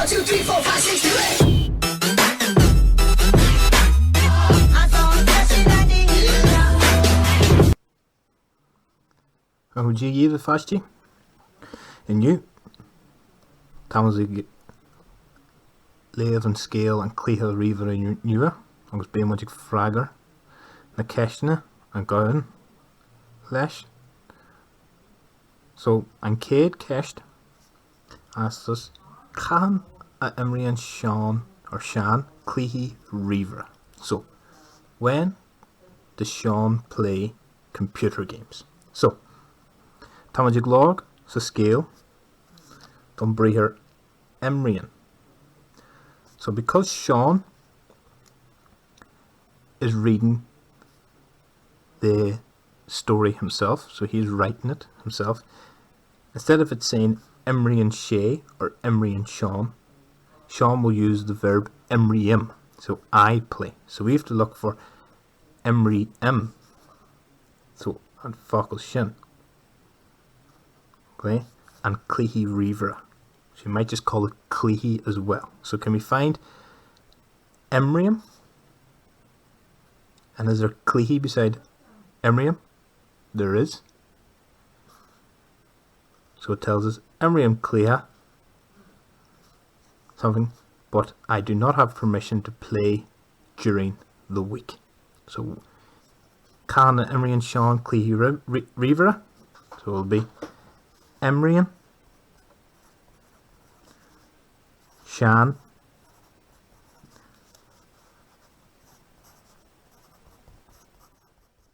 1, 2, 3, 4, 5, 6, 2, 8. Hoe zie je de vastje? En nu, gaan we leven scale en cluiche ríomhaire nieuwe, agus ben moet ik Freagraí na Ceisteanna an Gaeilge leis. So an céad ceist as caitheann a imríonn Sean or Sean cluiche ríomhaire. So when does Sean play computer games? So tá muid ag log sa scale don bríthar imríonn. So because Sean is reading the story himself, so he's writing it himself, instead of it saying imríonn sé or imríonn Sean, Sean will use the verb imríonn, so I play. So we have to look for imríonn, so an focal sin, okay, and cluiche ríomhaire. So you might just call it cluiche as well. So can we find imríonn? And is there cluiche beside imríonn? There is. So it tells us imríonn cluiche something, but I do not have permission to play during the week. So can imríonn Sean cluiche ríomhaire? So it will be imríonn Sean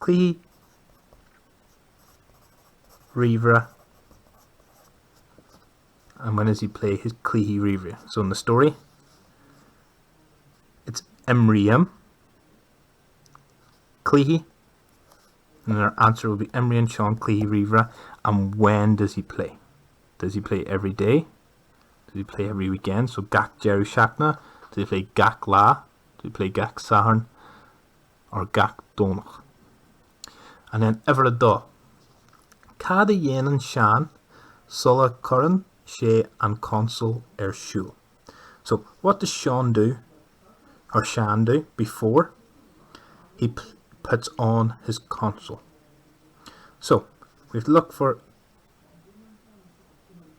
cluiche ríomhaire. And when does he play his cluiche ríomhaire? So in the story, it's imríonn cluiche, and our answer will be imríonn Sean cluiche ríomhaire. And when does he play? Does he play every day? Does he play every weekend? So gach Jerry Shachna. Does he play gach la? Does he play gach Saharn? Or gach Donach? And then ever do. Cada dhéanann Sean sulla curran sé an console shul. So what does Sean do, or Sean do, before he puts on his console? So we have to look for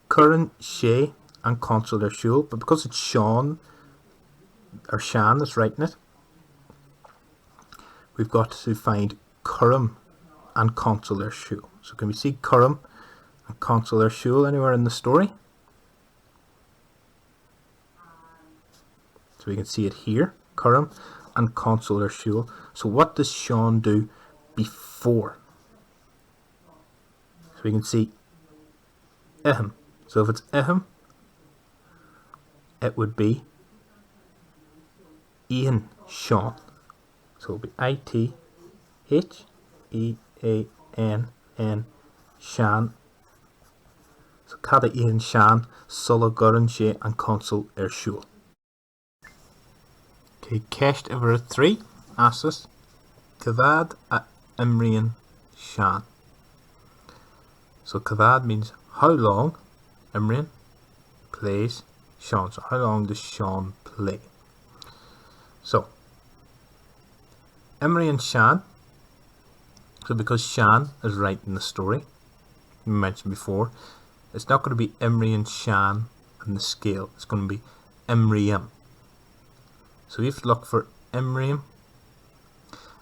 curran sé and console shul, but because it's Sean or Sean that's writing it, we've got to find curran and console shul. So can we see curran and console shul anywhere in the story? So we can see it here, curran and console shul. So what does Sean do before? So we can see ihim. So if it's ihim, it would be Ian Sean. So it would be I-T-H-E-A-N-N Sean. So cada Ian Sean sulla gurran sé an console shul. Okay, ceist over 3 asks us Cavad a imríonn Sean. So cavad means how long imríonn plays Sean. So how long does Sean play? So imríonn Sean. So because Sean is writing the story, we mentioned before, it's not going to be imríonn Sean in the scale. It's going to be imríonn. So we have to look for imríonn,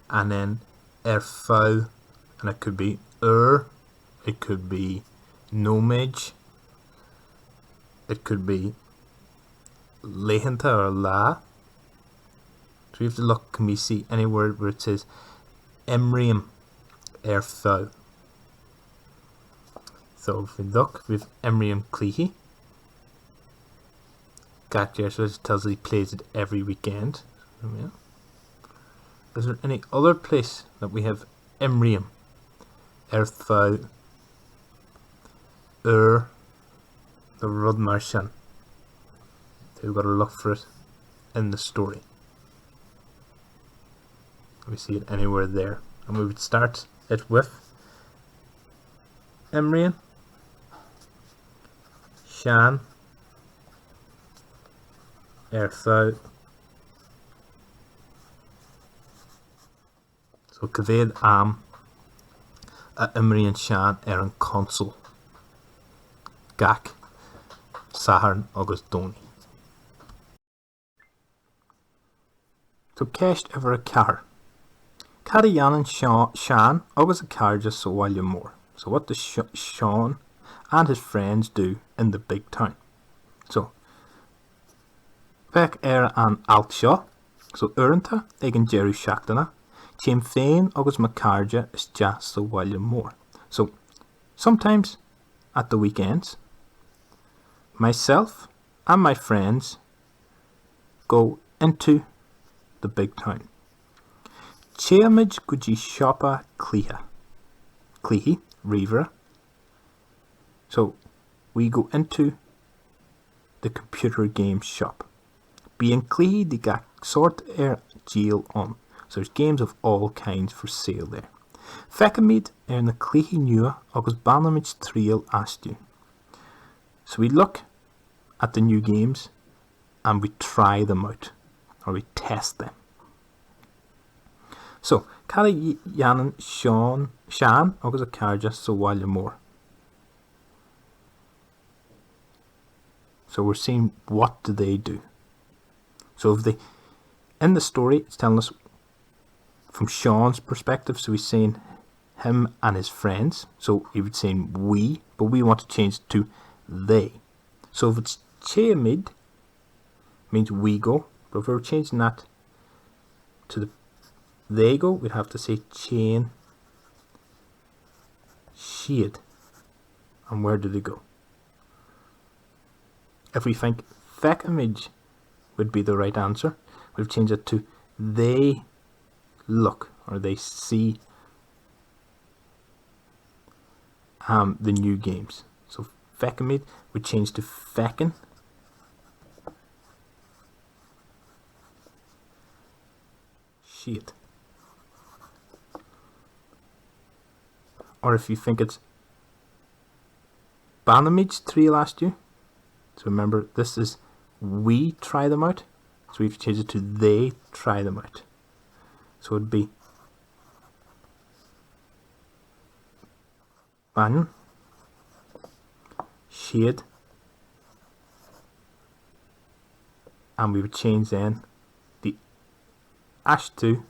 and then fou, and it could be it could be nóméid, it could be léitheanta or lá. So we have to look, can we see any word where it says imríonn fou? So if we look, we have imríonn cluiche. Gaeilge, so it tells us he plays it every weekend. Yeah. Is there any other place that we have imríonn fou the rud mar sin? So we've got to look for it in the story. We see it anywhere there, and we would start it with imríonn Sean Ertha. So Gaeilge An a Imrian Sean an console. Gach, Saharn agus Doni. So ceist ever a car. Gaeilge An and Sean agus a car just so while you're more. So what does Sean and his friends do in the big town? So Fech an Altshaw, so Uranta ag an Jeru Ceisteanna, Chim Féin agus Macarja is just so while you're more. So sometimes at the weekends, myself and my friends go into the big town. Cheamid guji shoppa cluiche, ríomhaire. So we go into the computer game shop. Being cluiche the gach sort Gaeilge An. So there's games of all kinds for sale there. Fecamid na cluiche nua agus banamid trial astu. So we look at the new games and we try them out, or we test them. So Gaeilge An Sean agus a carja so while more. So we're seeing what do they do. So if they, in the story, it's telling us from Sean's perspective. So he's saying him and his friends. So he would say we, but we want to change it to they. So if it's cheamid, means we go. But if we're changing that to the they go, we'd have to say chain shade. And where do they go? If we think fecamid would be the right answer, we've changed it to they look, or they see the new games. So fecamid would change to feckin. Shit. Or if you think it's banamid three last year. So remember, this is we try them out. So we've changed it to they try them out. So it'd be ban shade, and we would change then the ash to